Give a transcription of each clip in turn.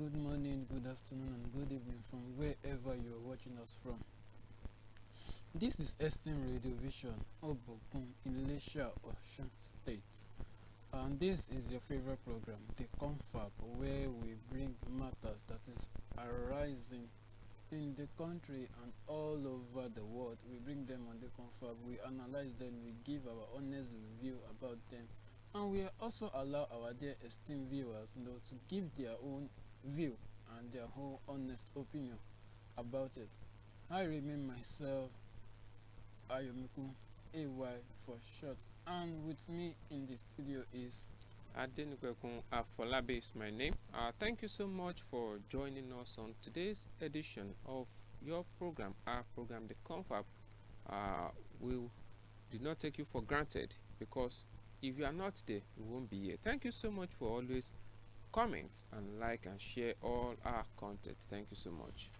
good morning, good afternoon, and good evening from wherever you are watching us from. This is Esteem Radio Vision, Obokun, Ilesha, Osun State. And this is your favorite program, the CONFAB, where we bring matters that is arising in the country and all over the world. We bring them on the CONFAB, we analyze them, we give our honest review about them, and we also allow our dear esteemed viewers to give their own view and their whole honest opinion about it. I remain myself, Ayomikun, AY for short, and with me in the studio is Adenipekun. Afolabi is my name. Thank you so much for joining us on today's edition of your program, our program, the CONFAB. We did not take you for granted, because if you are not there, you won't be here. Thank you so much for always comment and like and share all our content. Thank you so much.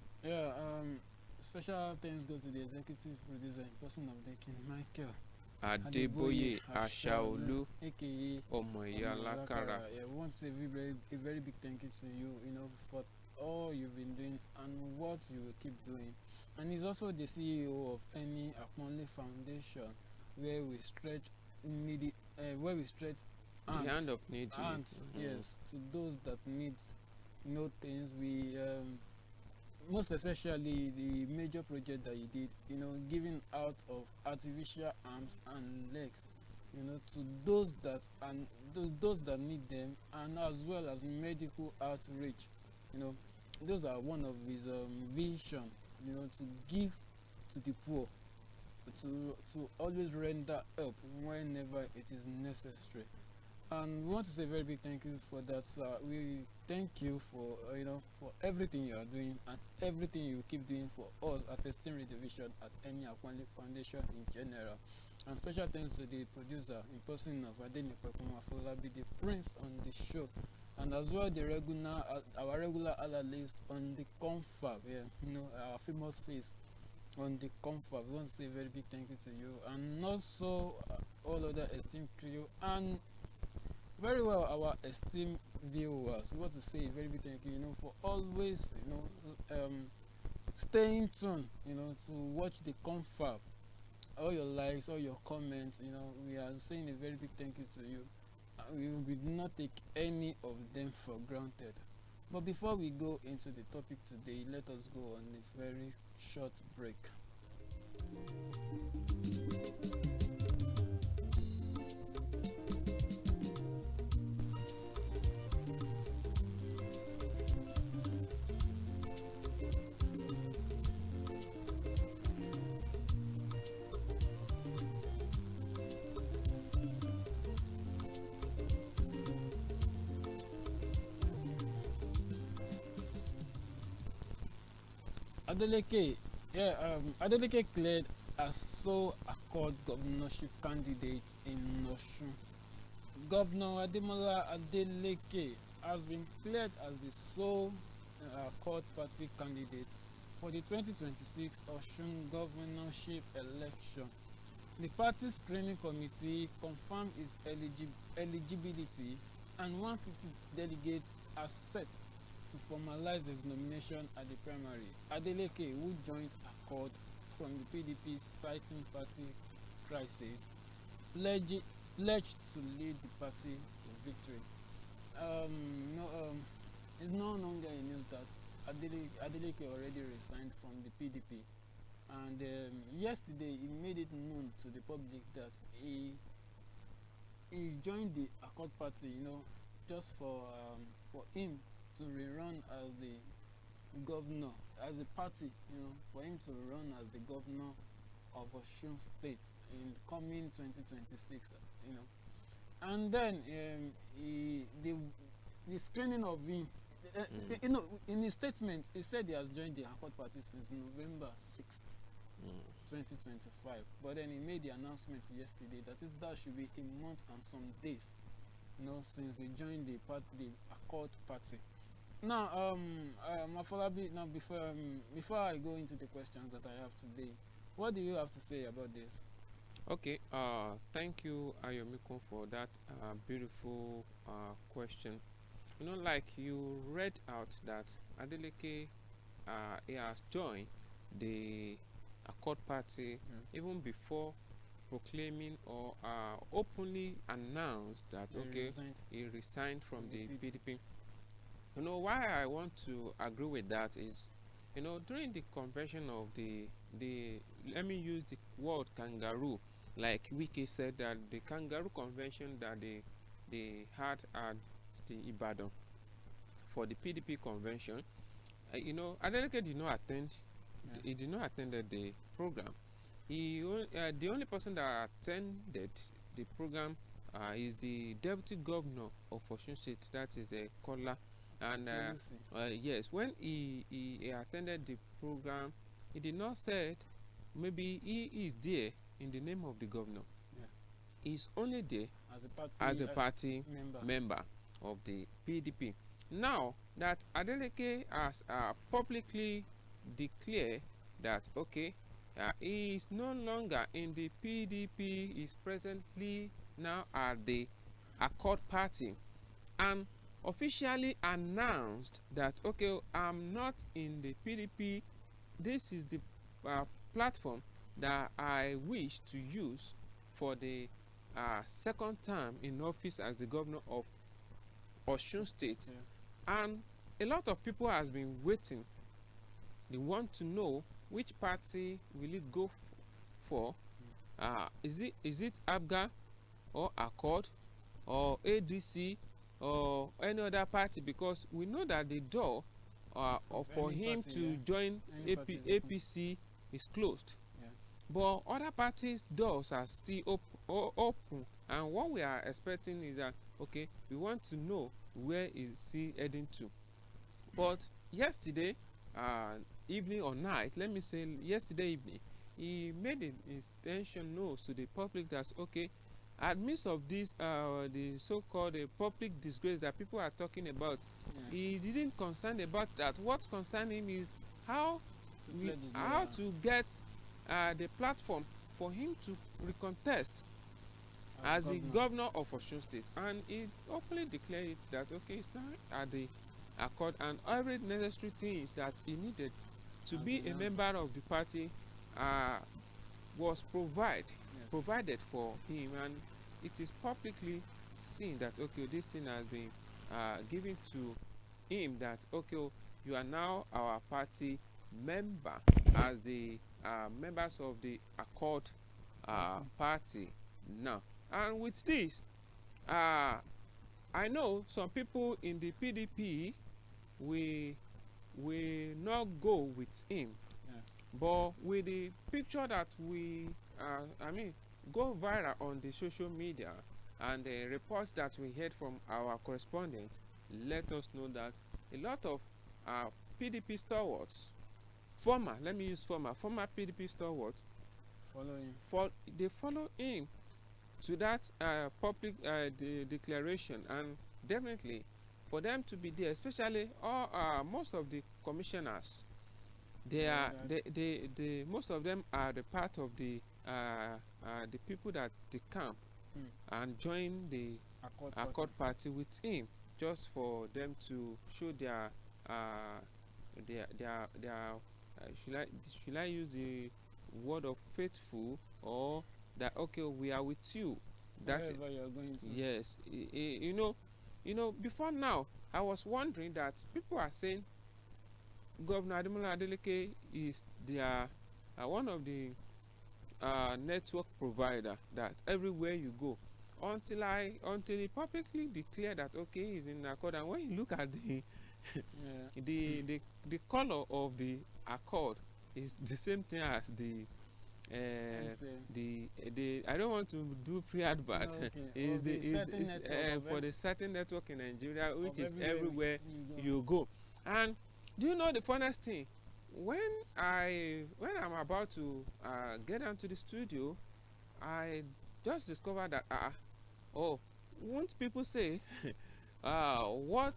Special thanks go to the executive producer in person of the King Michael Adeboye Ashaolu, aka Omoya Lakara. We want to say a very big thank you to you, for all you've been doing and what you will keep doing. And he's also the CEO of any Aponle Foundation, where we stretch The hand of need. Yes, to those that need things. We most especially the major project that you did, giving out of artificial arms and legs, to those that need them, and as well as medical outreach. Those are one of his vision, to give to the poor, to always render help whenever it is necessary. And we want to say a very big thank you for that, sir. We thank you for for everything you are doing and everything you keep doing for us at Esteem Radio Vision, at any Aponle Foundation in general. And special thanks to the producer in person of Adenipekun, Afolabi, the prince on the show, and as well our regular analyst on the CONFAB, our famous face on the CONFAB. We want to say a very big thank you to you, and also all other esteemed crew, and very well our esteemed viewers. We want to say a very big thank you, for always staying tuned, to watch the CONFAB. All your likes, all your comments, we are saying a very big thank you to you. We will not take any of them for granted. But before we go into the topic today, let us go on a very short break. Adeleke, Adeleke cleared as sole accord governorship candidate in Osun. Governor Ademola Adeleke has been cleared as the sole accord party candidate for the 2026 Osun governorship election. The party screening committee confirmed his eligibility, and 150 delegates are set to formalize his nomination at the primary. Adeleke, who joined Accord from the PDP, citing party crisis, pledged to lead the party to victory. It's no longer a news that Adeleke already resigned from the PDP, and yesterday he made it known to the public that he joined the Accord party, just for him to rerun as the governor, as a party, for him to run as the governor of Osun State in coming 2026, And then the screening of him, in his statement, he said he has joined the Accord party since November 6th, 2025. But then he made the announcement yesterday that should be a month and some days, since he joined the Accord party. Now, Afolabi, before I go into the questions that I have today, what do you have to say about this? Okay, thank you, Ayomikun, for that beautiful question. like you read out that Adeleke he has joined the Accord Party even before proclaiming or openly announced that he resigned from the PDP. Why I want to agree with that is, during the convention of the let me use the word kangaroo, like Wiki said that the kangaroo convention that they had at the Ibadan for the PDP convention, Adeleke did not attend. He did not attend the program. The only person that attended the program is the deputy governor of Osun State, that is the Kola. And yes, when he attended the program, he did not say maybe he is there in the name of the governor. He's only there as a party member of the PDP. Now that Adeleke has publicly declared that he is no longer in the PDP, he is presently now at the Accord Party, and officially announced that I'm not in the PDP. This is the platform that I wish to use for the second term in office as the governor of Osun State. And a lot of people has been waiting. They want to know which party will it go for. Is it ABGA or Accord or ADC or any other party? Because we know that the door for him to join APC is closed. But other parties' doors are still open, and what we are expecting is that we want to know where is he heading to. But yesterday evening or night, let me say yesterday evening, he made an intention known to the public that amidst of this the so-called public disgrace that people are talking about, he didn't concern about that. What concerned him is how to get the platform for him to recontest as the governor of Osun State, and he openly declared that he's now at the Accord, and every necessary things that he needed to be a member of the party was provided for him, and it is publicly seen that this thing has been given to him, that you are now our party member as the members of the Accord party now. And with this, I know some people in the PDP will not go with him, but with the picture that we go viral on the social media and the reports that we heard from our correspondents, let us know that a lot of PDP stalwarts, former PDP stalwarts, they follow him to that public declaration, and definitely for them to be there, especially most of the commissioners, most of them are the part of the people that they camp and join the Accord party with him, just for them to show their should I use the word of faithful, or that we are with you, that wherever you are going to. Yes, before now I was wondering that people are saying Governor Ademola Adeleke is their one of the network provider, that everywhere you go, until he publicly declared that he's in Accord. And when you look at the color of the Accord is the same thing as the I don't want to do free advert. Is for the certain network in Nigeria, which is everywhere you go. And do you know the funniest thing? When I'm about to get down to the studio, I just discovered that won't people say what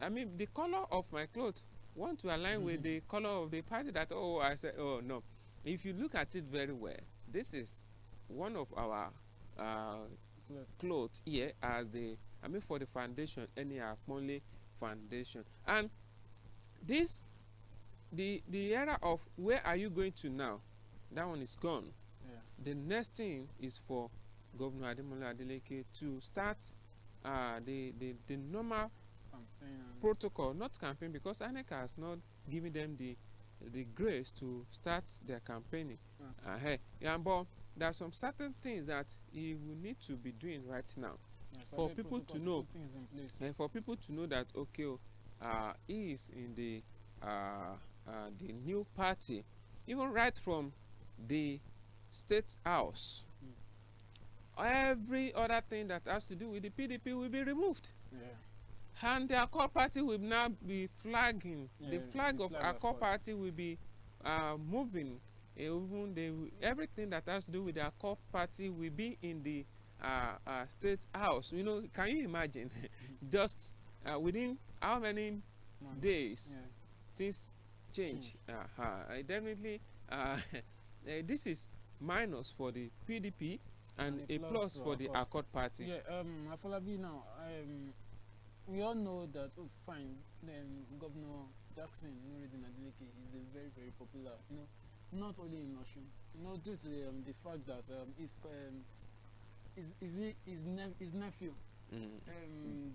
the color of my clothes want to align with the color of the party, that I said no. If you look at it very well, this is one of our clothes here as the for the foundation anyhow only foundation. And this, the era of where are you going to now, that one is gone. Yeah. The next thing is for Governor Ademola Adeleke to start the normal Campaign. protocol, not campaign, because INEC has not given them the grace to start their campaigning. Yeah, but there are some certain things that he will need to be doing right now, for people to know, and for people to know that okay, he is in the new party, even right from the state house. Every other thing that has to do with the PDP will be removed. Yeah. And the Accord Party will now be flagging. The flag of Accord Party will be moving. Even everything that has to do with the Accord Party will be in the state house. You know, can you imagine? Just within how many days things change? Definitely, this is minus for the PDP and a plus for the Accord Party. Yeah, Afolabi now, we all know that, fine, Governor Jackson Nuruddin Adeleke is a very, very popular, not only in Osun, due to the fact that his nephew,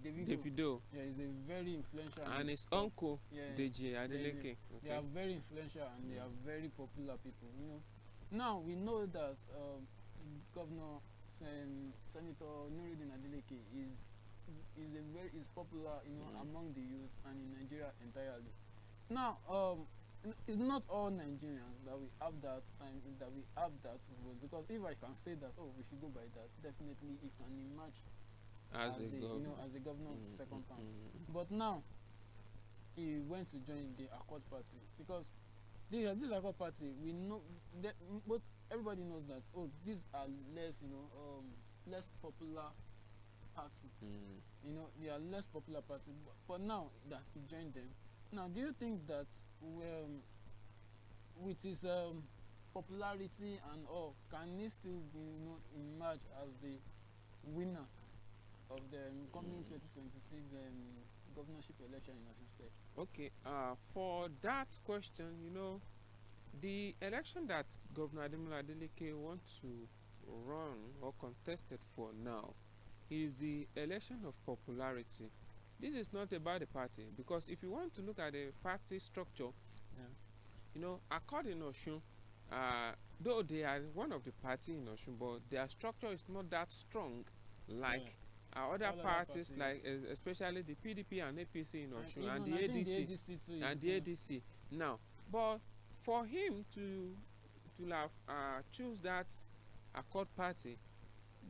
Davido, is a very influential, and his uncle, Deji Adeleke. They are very influential and they are very popular people. Now we know that Governor Senator Nuruddin Adeleke is popular, among the youth and in Nigeria entirely. Now, it's not all Nigerians that we have that vote, because if I can say that, we should go by that, definitely he can emerge as the governor's second term. But now he went to join the Accord Party, because this Accord Party, we know that, but everybody knows that these are less popular party. They are less popular party. But now that he joined them, now do you think that with his popularity and all, can he still emerge as the winner of the coming 2026 governorship election in Osun State? Okay, for that question, the election that Governor Ademola Adeleke wants to run or contested for now is the election of popularity. This is not about the party, because if you want to look at the party structure, Accord in Osun, though they are one of the party in Osun, but their structure is not that strong like other parties, like especially the PDP and APC in Osun, and the ADC. Now, but for him to have choose that Accord Party,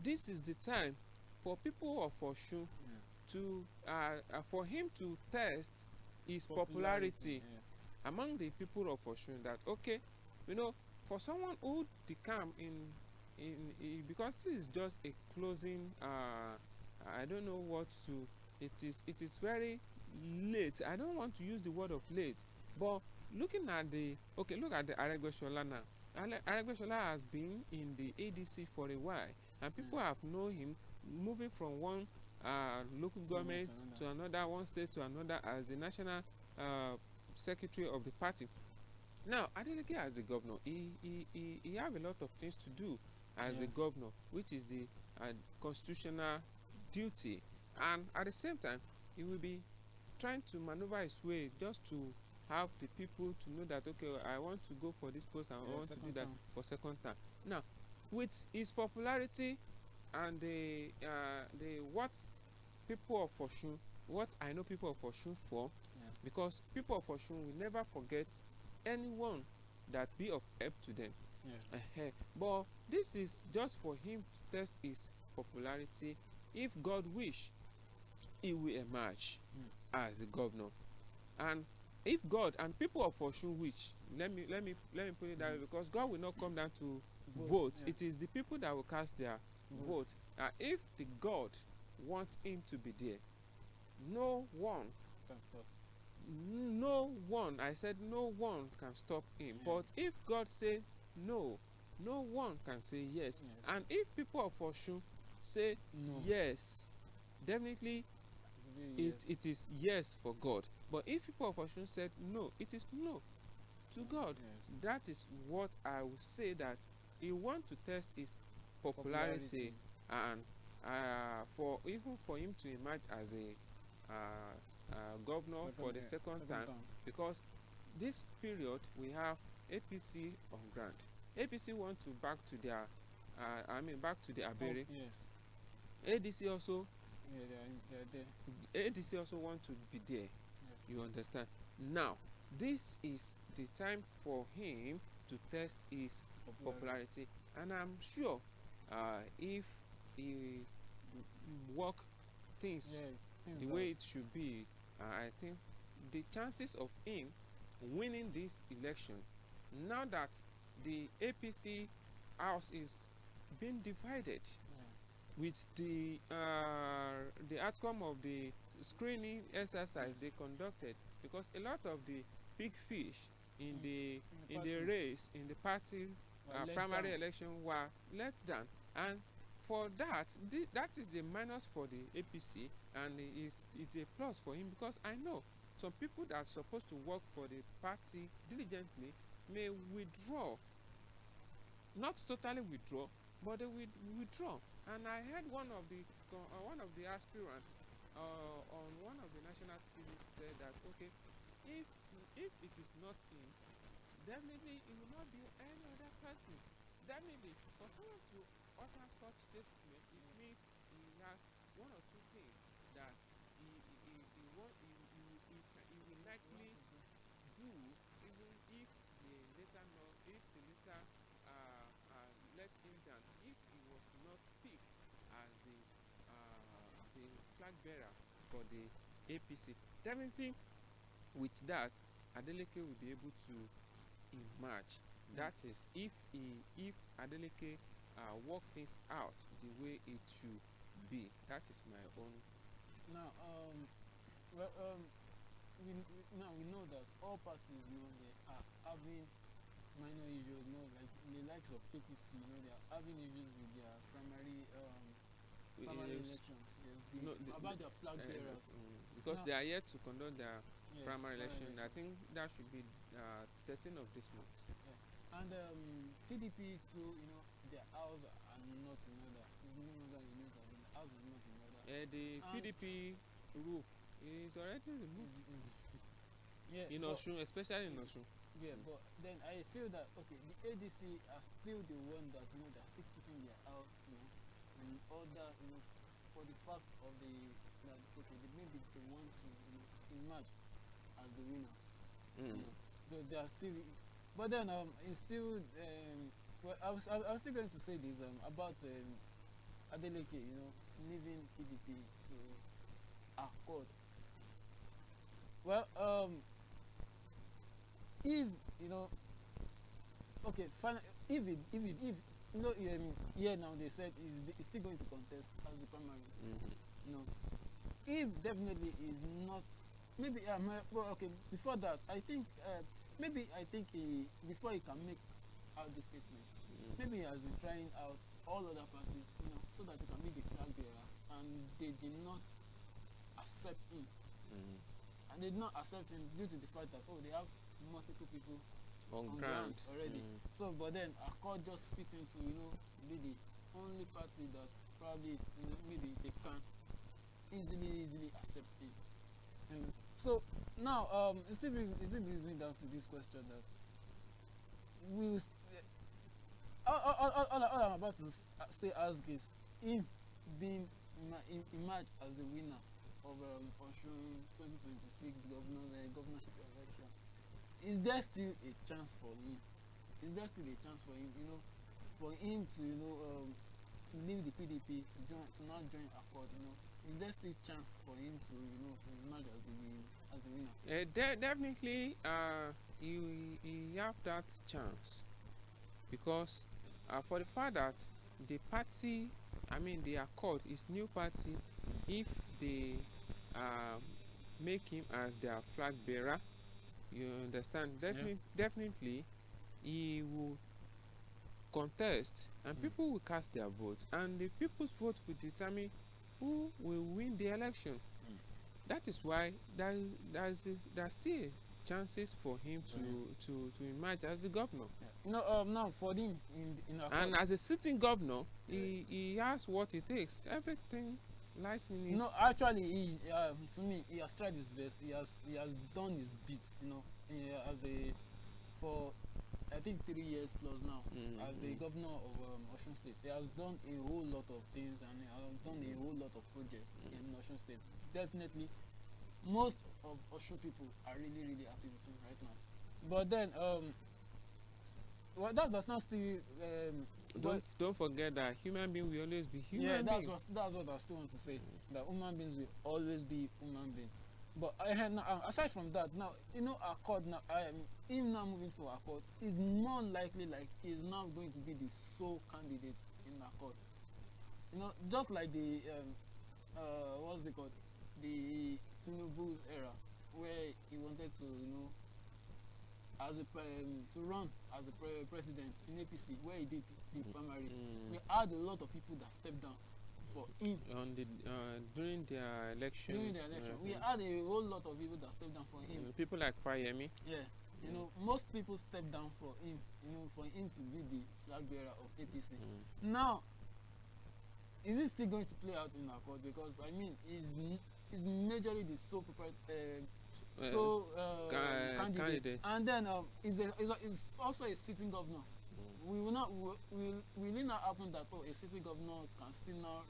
this is the time for people of Osun to for him to test his popularity among the people of Osun, that okay, for someone who decamp in because this is just a closing, I don't know what to, it is very late. I don't want to use the word of late, but looking at look at the Aregbesola now. Aregbesola has been in the ADC for a while, and people have known him moving from one local government to another, one state to another, as the national secretary of the party. Now, Adeleke as the governor, he have a lot of things to do as the governor, which is the constitutional duty, and at the same time, he will be trying to maneuver his way just to have the people to know that okay, I want to go for this post, I want to do that for second term. Now, with his popularity and the what people of Osun, what I know people of Osun for, because people of Osun will never forget anyone that be of help to them. But this is just for him to test his popularity. If God wish, he will emerge as the governor, and if God and people of Osun wish, let me put it that way, because God will not come down to vote. It is the people that will cast their vote. If the God wants him to be there, no one can stop. No one, I said no one can stop him. But if God say no, no one can say yes. And if people of Osun say yes, definitely it is yes for God. But if people of Osun said no, it is no to God. Yes. That is what I would say, that he want to test his popularity, and for even for him to emerge as a governor for the second time, because this period we have APC on ground. APC want to back to their back to the Abere. Yes. ADC also. Yeah, they're there. ADC also want to be there. Yes. You understand? Now, this is the time for him to test his popularity, and I'm sure if he work things the way it should be, I think the chances of him winning this election, now that the APC house is being divided, with the outcome of the screening exercise they conducted, because a lot of the big fish in the race, in the party primary election, were let down, and for that, that is a minus for the APC, and it's a plus for him, because I know some people that are supposed to work for the party diligently may withdraw, not totally withdraw, but they will withdraw. And I heard one of the aspirants on one of the national TV said that, okay, if it is not him, definitely it will not be any other person. Definitely, for someone to utter such statement, it means he has one or two things that he will likely do, even if they later know, if they later let him down, if he was not picked as the flag bearer for the APC. Definitely, with that, Adeleke will be able to emerge. That is, if Adeleke work things out the way it should be. That is my own. Now, we know that all parties, they are having minor issues, like in the likes of APC, they are having issues with their primary elections. Yes, about their flag bearers. Because now, they are yet to conduct their primary election. I think that should be 13th of this month. And PDP too, their house are not in order. It's no longer in use. The house is not in order. The PDP roof is already removed. In Osun, especially in Osun. Yeah, but then I feel that the ADC are still the one that they're still keeping their house, in order, for the fact of that maybe they want to emerge as the winner. They are still, but then it's still well, I was still going to say this about Adeleke, leaving PDP to Accord. Well, if fine, if here now they said he's still going to contest as the primary. If definitely is not, maybe before that I think before he can make out the statement, maybe he has been trying out all other parties, so that he can be the flag bearer, and they did not accept him. And they did not accept him due to the fact that they have multiple people on ground already. So, but then Accord just fit into be the only party that probably maybe they can easily accept him. And so now it still brings me down to this question that all I'm about to still ask is, him being emerged as the winner of Osun 2026 governorship election, is there still a chance for him? Is there still a chance for him, for him to to leave the PDP to now join Accord? Is there still chance for him to to emerge as the winner? Definitely, he have that chance, because for the fact that the party, the Accord is new party, if they make him as their flag bearer, you understand, definitely he will contest, and people will cast their vote, and the people's vote will determine who will win the election. that is why there's still chances for him to emerge as the governor. Now for him in Accord, And as a sitting governor, he has what it takes. Everything lies in his. Actually, to me, he has tried his best. He has done his bit. As a for I think 3 years plus now as the governor of Osun State. He has done a whole lot of things and he has done a whole lot of projects in Osun State. Definitely, most of Osun people are really, really happy with him right now. But then, well, that does not still. Don't forget that human being will always be human. Yeah, that's what I still want to say. That human beings will always be human beings. But aside from that, now Accord now, him now moving to Accord is more likely like he's now going to be the sole candidate in Accord. Just like the what's it called, the Tinubu era, where he wanted to to run as a president in APC, where he did the primary. We had a lot of people that stepped down for him on the during their election. We had a whole lot of people that stepped down for him. People like Faloye. Yeah, most people stepped down for him. For him to be the flag bearer of APC. Now, is it still going to play out in Accord? Because I mean, he's majorly the sole candidate, and then is also a sitting governor. Will it not happen that a sitting governor can still now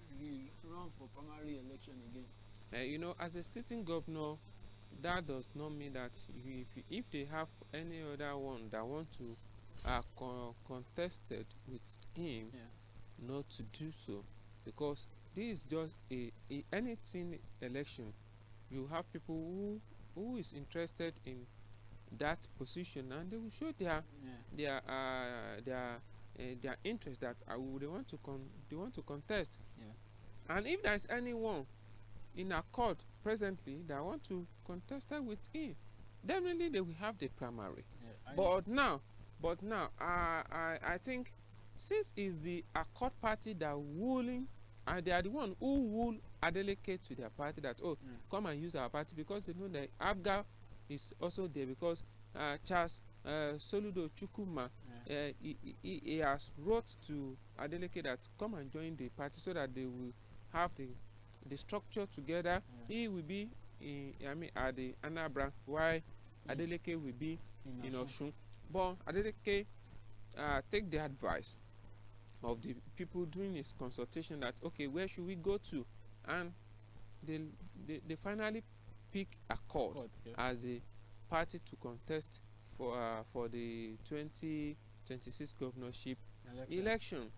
run for primary election again? As a sitting governor, that does not mean that if they have any other one that want to contested with him, not to do so, because this is just anything election. You have people who is interested in that position, and they will show their interest that they want to contest. And if there is anyone in Accord presently that want to contest with him, definitely they will have the primary. But now I think since it's the Accord party that ruling, and they are the one who will Adeleke to their party, that come and use our party, because they know that Abga is also there, because Charles Soludo Chukuma he has wrote to Adeleke that come and join the party so that they will have the structure together. He will be at the Anambra, while Adeleke will be in Osun. But Adeleke take the advice of the people doing his consultation that where should we go to, and they finally pick Accord as the party to contest for the 2026 governorship election.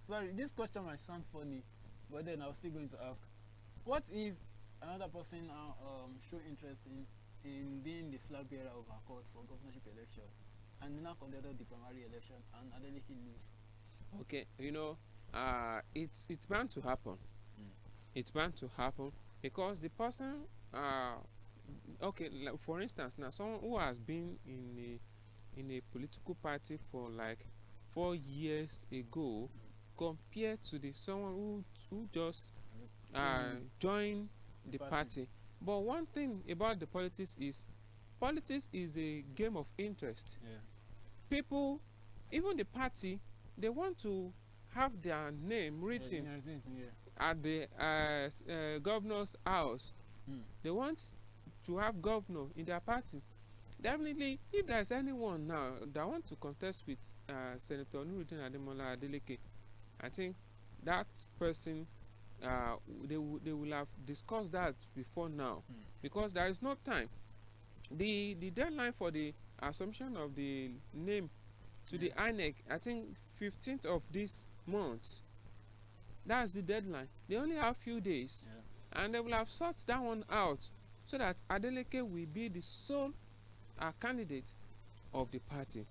Sorry, this question might sound funny, but then I was still going to ask, what if another person now show interest in being the flag bearer of Accord for governorship election, and now conducted the primary election, and Adeleke lose? It's bound to happen. It's bound to happen because the person like for instance, now someone who has been in a political party for like 4 years ago, compared to someone who just joined the party. But one thing about the politics is a game of interest. People, even the party, they want to have their name written at the governor's house. They want to have governor in their party. Definitely, if there's anyone now that want to contest with Senator Ademola Adeleke, I think that person they will have discussed that before now, because there is no time. The deadline for the assumption of the name to the INEC, I think 15th of this month. That's the deadline. They only have few days, and they will have sorted that one out so that Adeleke will be the sole candidate of the party.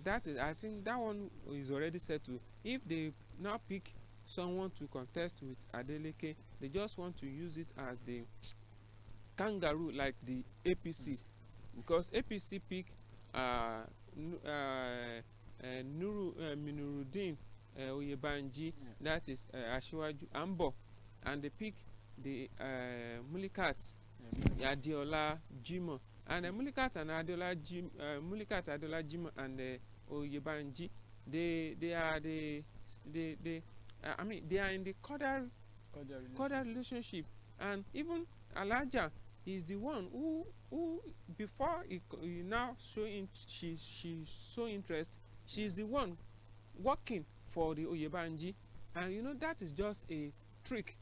That is, I think that one is already settled. If they now pick someone to contest with Adeleke, they just want to use it as the kangaroo, like the APC, because APC pick Minuruddin Oyebanji, that is Asiwaju Ambo, and they pick the Mulikat, Yeah, Adeola, Jimo, and Mulikat and Adeola, Mulikat, Adeola, Jimo, and Oyebanji. They are I mean, they are in the cordial relationship, and even Alaja is the one who before he now she show interest. She's the one working for the Oyebanji, and you know that is just a trick,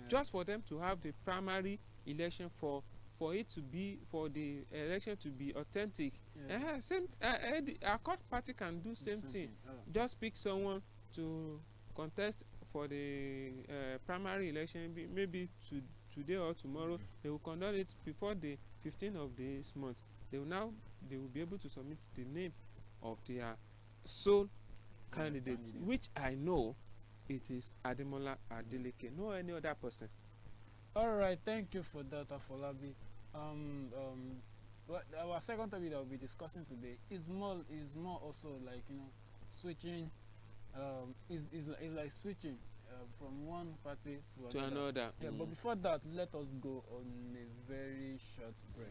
just for them to have the primary election, for it to be, for the election to be authentic. Same our court party can do same thing. Just pick someone to contest for the primary election, maybe today or tomorrow. They will conduct it before the 15th of this month. They will be able to submit the name of their sole candidate, which I know it is Ademola Adeleke, no any other person. All right, thank you for that, Afolabi. Our second topic that we'll be discussing today is more also like, you know, switching. Is like switching from one party to another. Yeah, but before that, let us go on a very short break.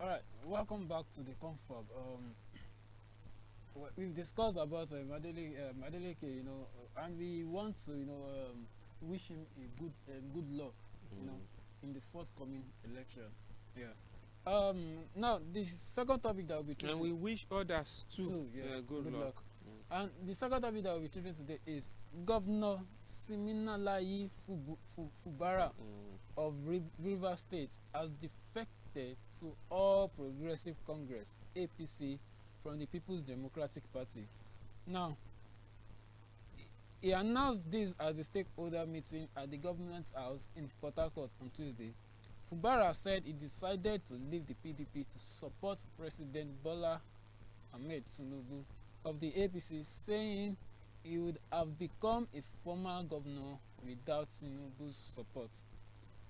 All right, welcome back to the CONFAB. We've discussed about Adeleke, you know, and we want to, you know, wish him a good luck, you know, in the forthcoming election. Yeah. Now the second topic that we'll be treating, and we wish others too good luck. And the second topic that we'll be treating today is Governor Siminalayi Fubara of Rivers State has defected to All Progressive Congress (APC) from the People's Democratic Party. Now, he announced this at the stakeholder meeting at the Government House in Port Harcourt on Tuesday. Fubara said he decided to leave the PDP to support President Bola Ahmed Tinubu of the APC, saying he would have become a former governor without Tinubu's support.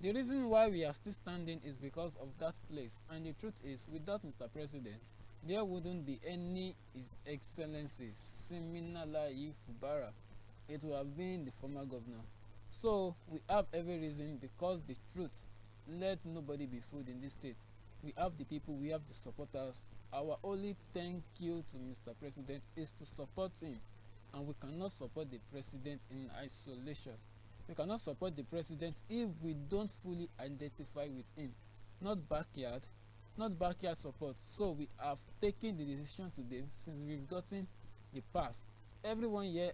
The reason why we are still standing is because of that place, and the truth is, without Mr. President, there wouldn't be any His Excellency Siminalayi Fubara. It would have been the former governor. So we have every reason, because the truth, let nobody be fooled in this state. We have the people, we have the supporters. Our only thank you to Mr. President is to support him, and we cannot support the president in isolation. We cannot support the president if we don't fully identify with him. Not backyard support. So we have taken the decision today, since we've gotten the pass. Everyone here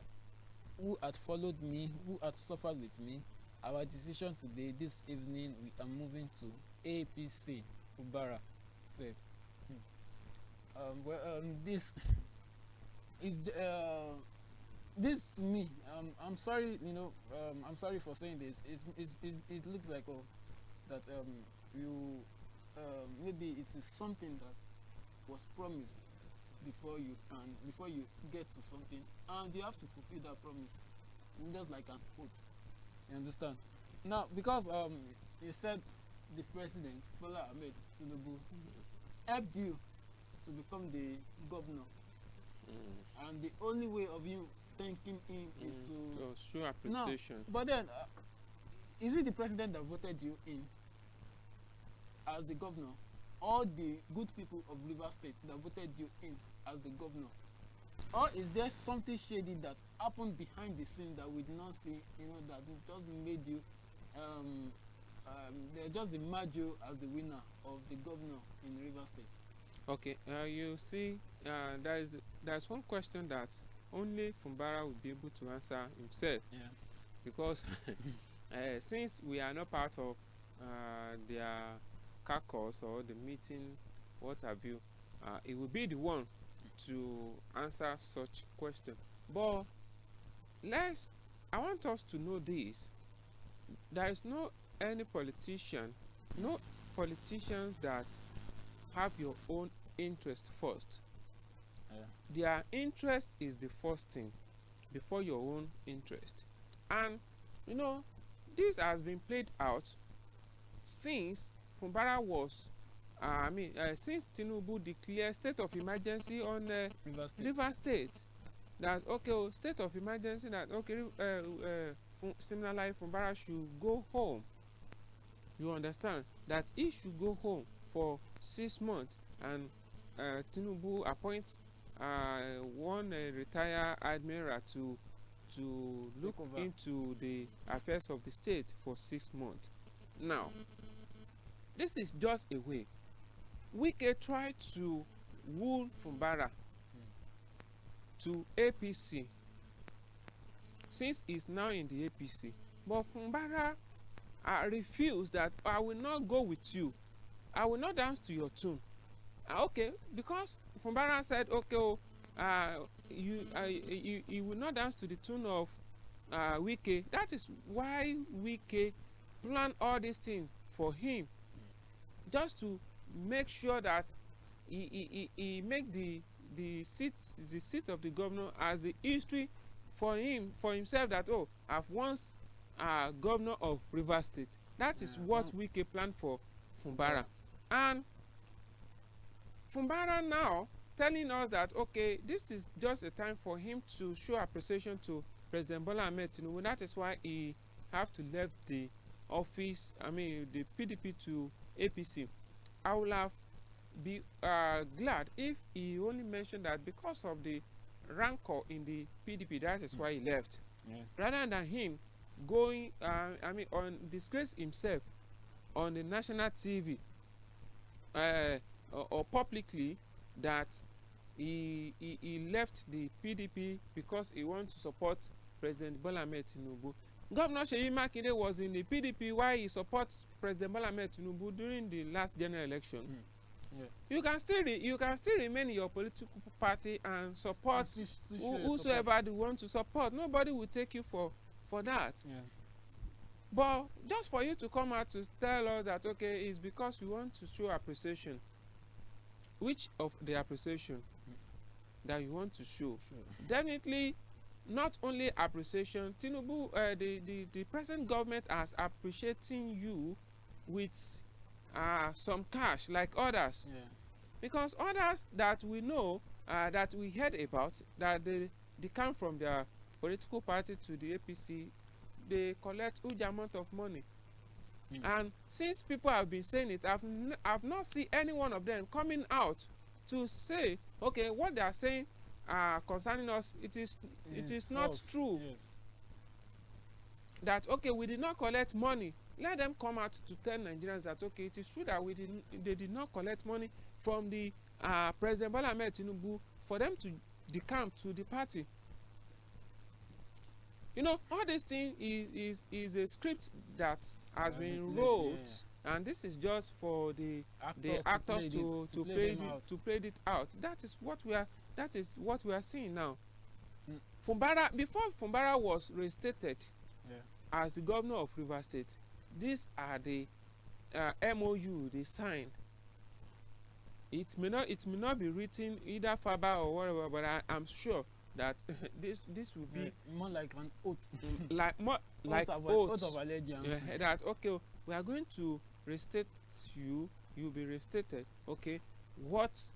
who had followed me, who had suffered with me, our decision today, this evening, we are moving to APC, Fubara said. This is this to me. I'm sorry, you know. I'm sorry for saying this. It looks like that you maybe it is something that was promised before you get to something, and you have to fulfill that promise, just like an oath. You understand? Now, because you said the president Bola Ahmed Tinubu helped you to become the governor, and the only way of you thanking him is to show appreciation. No, but then is it the president that voted you in as the governor, or the good people of Rivers State that voted you in as the governor? Or is there something shady that happened behind the scene that we did not see, you know, that just made you they just emerged you as the winner of the governor in Rivers State? Okay, you see, there's one question that only Fubara will be able to answer himself. Yeah. Because since we are not part of their caucus or the meeting, what have you, it will be the one to answer such question. But let's I want us to know this. There is no any politician, no politicians that have your own interest first. Their interest is the first thing before your own interest. And you know, this has been played out since Fumbara was since Tinubu declared state of emergency on River State. That okay, state of emergency, that okay, similarly Fumbara should go home. You understand that he should go home for 6 months, and Tinubu appoints one retired admiral to look into the affairs of the state for 6 months. Now, this is just a way. Wike tried to woo Fumbara to APC since he's now in the APC, but Fumbara refused that I will not go with you. I will not dance to your tune. Okay, because Fumbara said, okay, you will not dance to the tune of Wike. That is why Wike planned all these things for him, just to make sure that he make the seat of the governor as the history for himself, that oh, I've once governor of Rivers State. That is what Wike planned for Fumbara. And Fumbara now telling us that okay, this is just a time for him to show appreciation to President Bola Ahmed Tinubu. That is why he have to leave the office, the PDP to APC. I would have be glad if he only mentioned that because of the rancor in the PDP, that is why he left, rather than him going on disgrace himself on the national TV or publicly that he left the PDP because he wants to support President Bola Ahmed Tinubu. Governor Seyi Makinde was in the PDP while he supports President Bola Ahmed Tinubu during the last general election. You can still remain in your political party and support whosoever you want to support. Nobody will take you for that. But just for you to come out to tell us that okay, it's because you want to show appreciation. Which of the appreciation that you want to show? Definitely not only appreciation. Tinubu, the present government is appreciating you with some cash like others, because others that we know, that we heard about, that they come from their political party to the APC, they collect huge amount of money. And since people have been saying it, I've not seen any one of them coming out to say okay, what they are saying concerning us, it is not false. True. That okay, we did not collect money. Let them come out to tell Nigerians that okay, it is true that they did not collect money from the President Bola Ahmed Tinubu for them to decamp to the party. You know, all this thing is a script that has been wrote, and this is just for the actors to play it out. That is what we are seeing now. Fumbara, before Fumbara was reinstated as the governor of Rivers State, these are the MOU they signed. It may not be written either Faba or whatever, but I'm sure that this will be more like an oath, oath of allegiance. That okay, we are going to restate you. You'll be restated. Okay, what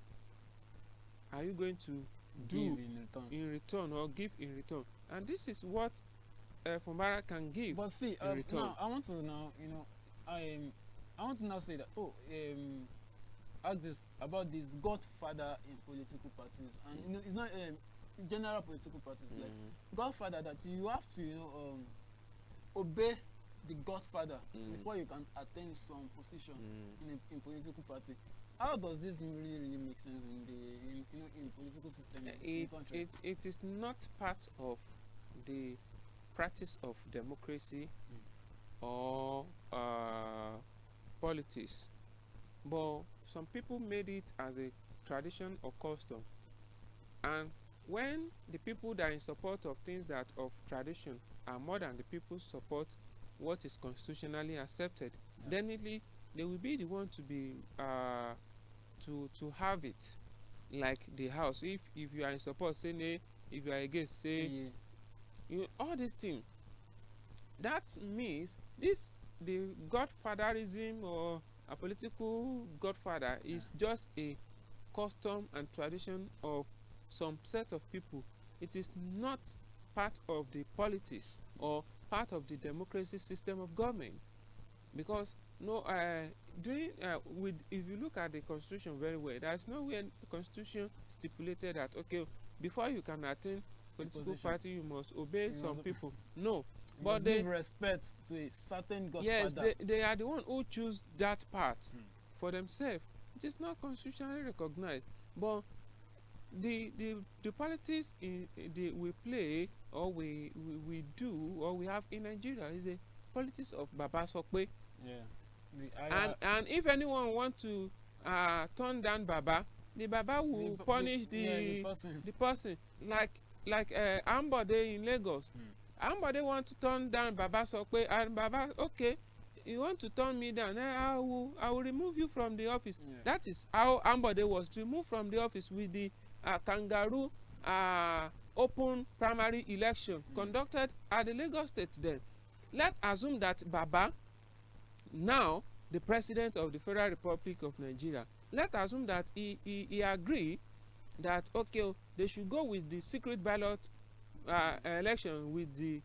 are you going to do in return or give in return? And this is what Fumbara can give. But see, in return. now I want to now say that ask this about this godfather in political parties, and it's not general political parties, like godfather, that you have to obey the godfather before you can attain some position in political party. How does this really make sense in the political system in the country? It is not part of the practice of democracy or politics, but some people made it as a tradition or custom. And when the people that are in support of things that of tradition are more than the people support what is constitutionally accepted, definitely they will be the one to be to have it, like the house. If you are in support, say nay. If you are against, say yeah. you, all these things. That means this, the godfatherism or a political godfather is just a custom and tradition of some set of people. It is not part of the politics or part of the democracy system of government. Because no, during with, if you look at the constitution very well, there is nowhere the constitution stipulated that okay, before you can attain political party you must obey some people. No, You but must they give respect to a certain godfather. yes, they are the one who choose that part for themselves. It is not constitutionally recognized. But the politics we play or we do or we have in Nigeria is a politics of Baba Sokwe. Yeah. And if anyone want to turn down Baba, the Baba will punish the person. Like Ambode in Lagos. Ambode want to turn down Baba Sokwe, and Baba, okay, you want to turn me down, I will remove you from the office. Yeah. That is how Ambode was removed from the office with the kangaroo open primary election conducted at the Lagos State then. Let's assume that Baba, now the president of the Federal Republic of Nigeria, let's assume that he agree that okay, they should go with the secret ballot election with the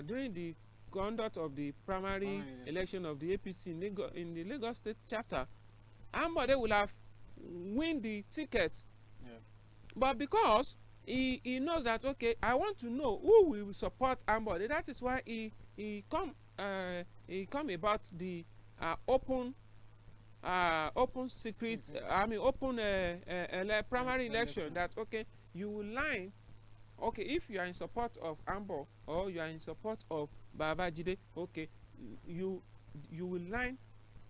during the conduct of the primary election of the APC in the Lagos State chapter. Ambode will have win the ticket. Yeah. But because he knows that okay, I want to know who will support Ambode. That is why he come about the open secret, open primary election. That okay, you will line. Okay, if you are in support of Ambo or you are in support of Babajide, okay, you will line.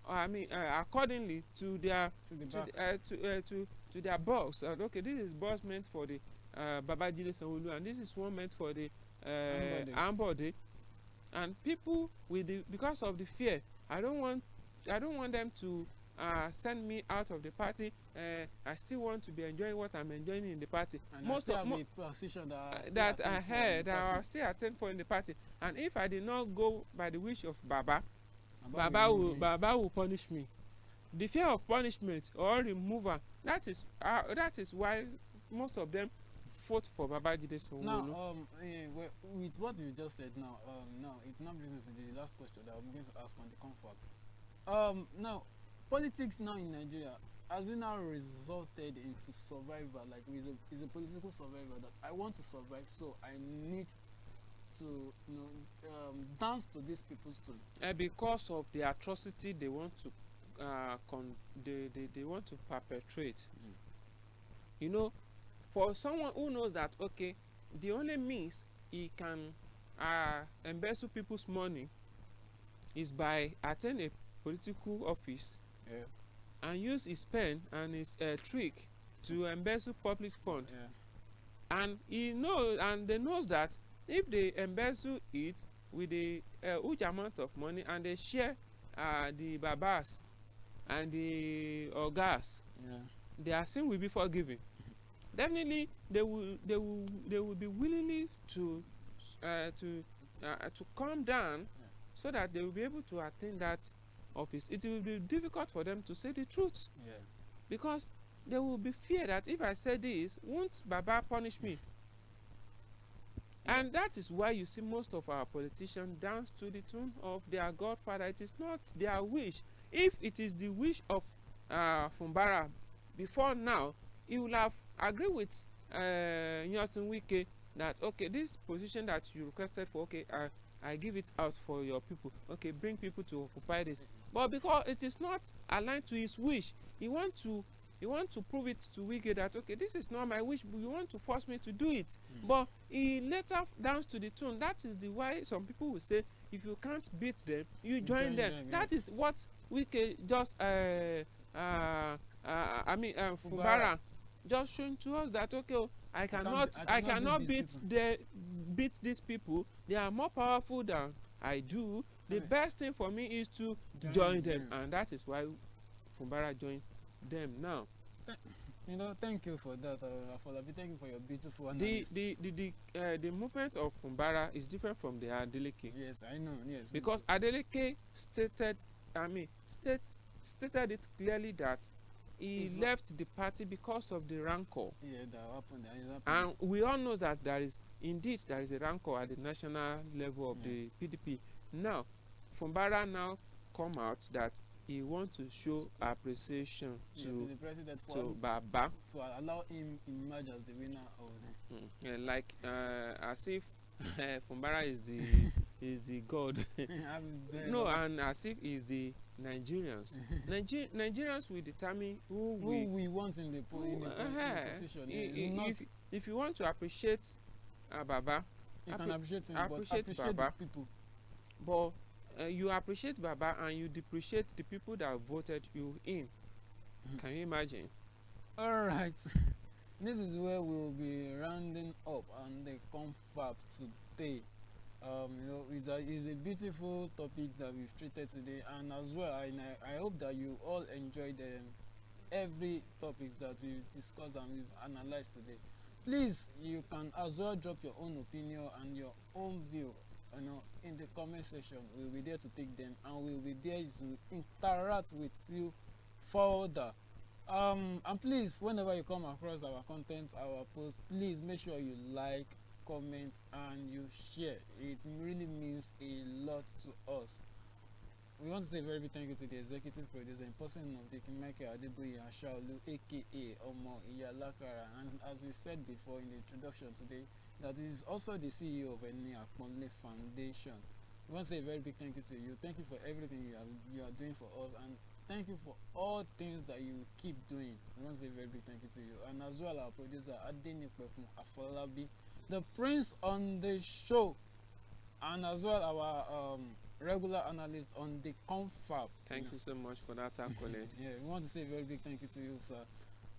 Accordingly to their to their boss. Okay, this is boss meant for the Babajide Sanwo-Olu, and this is one meant for the Ambode. And people with the, because of the fear, I don't want them to send me out of the party. I still want to be enjoying what I'm enjoying in the party. And most of the position that I had that I still attend for in the party. And if I did not go by the wish of Baba will punish me. The fear of punishment or removal, that is why most of them vote for Babajide Sanwo-Olu. Now, with what you just said now, it now brings me to the last question that I'm going to ask on the CONFAB. Now, politics now in Nigeria, has it now resulted into survival? Like, is a political survivor that I want to survive, so I need to dance to these people's tune. Because of the atrocity they want to they want to perpetrate. You know, for someone who knows that okay, the only means he can embezzle people's money is by attending a political office and use his pen and his trick to embezzle public funds. And he knows, and they knows that if they embezzle it with a huge amount of money and they share the babas and the ogas, their sin will be forgiven. Definitely, they will be willingly to calm down, so that they will be able to attain that office. It will be difficult for them to say the truth, because they will be fear that if I say this, won't Baba punish me? And that is why you see most of our politicians dance to the tune of their godfather. It is not their wish. If it is the wish of Fumbara before now, he will have agreed with Nyosin Wike that okay, this position that you requested for, okay, I give it out for your people. Okay, bring people to occupy this. But because it is not aligned to his wish, he want to prove it to Wike that okay, this is not my wish, but you want to force me to do it. But he later dance to the tune. That is the why some people will say, if you can't beat them, you join them. That is what Wike just Fumbara just showing to us that okay, oh, I I cannot beat these people. They are more powerful than I do. The best thing for me is to join them, and that is why Fumbara joined them now. Thank you for that, Afolabi. Thank you for your beautiful analysis. The movement of Fumbara is different from the Adeleke. Yes, I know. Yes. Because Adeleke stated it clearly that he left the party because of the rancor. Yeah, that happened. And we all know that there is a rancor at the national level of the PDP. Now, Fumbara now come out that he want to show appreciation to the president to Baba, to allow him emerge as the winner of the as if Fumbara is the god. No, and as if he's the Nigerians. Nigerians will determine who we want in the position. If you want to appreciate Baba, you can appreciate him, appreciate Baba, the people. But you appreciate Baba and you depreciate the people that voted you in. Can you imagine? All right. This is where we'll be rounding up on the CONFAB today. It's a beautiful topic that we've treated today, and as well, I hope that you all enjoyed every topics that we've discussed and we've analyzed today. Please, you can as well drop your own opinion and your own view, in the comment section. We'll be there to take them, and we'll be there to interact with you further. And please, whenever you come across our content, our post, please make sure you like, comment, and you share. It really means a lot to us. We want to say a very big thank you to the executive producer in person of the Michael Adeboye Ashaolu, aka Omo Iyalakara, and as we said before in the introduction today, that is also the CEO of Adenipekun Foundation. We want to say a very big thank you to you. Thank you for everything you are doing for us, and thank you for all things that you keep doing. We want to say a very big thank you to you. And as well, our producer Adenipekun Afolabi, the prince on the show, and as well our regular analyst on the CONFAB. Thank you so much for that accolade. Yeah, we want to say a very big thank you to you, sir.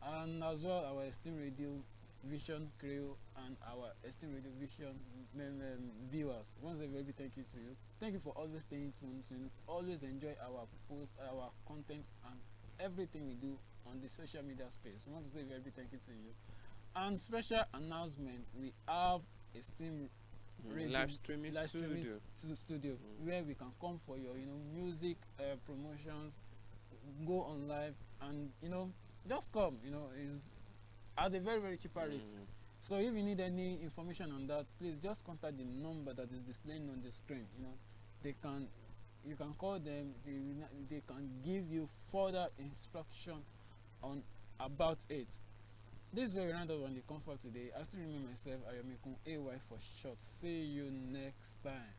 And as well, our esteemed Radio Vision crew and our esteemed Radio Vision viewers. We want to say a very big thank you to you. Thank you for always staying tuned, always enjoy our post, our content, and everything we do on the social media space. We want to say a very big thank you to you. And special announcement, we have a steam live streaming studio where we can come for your music promotions, go on live, and just come. Is at a very, very cheaper rate. So if you need any information on that, please just contact the number that is displaying on the screen. You can call them. They can give you further instruction on about it. This is where we round up on the CONFAB today. I still remember myself, Ayomikun, AY for short. See you next time.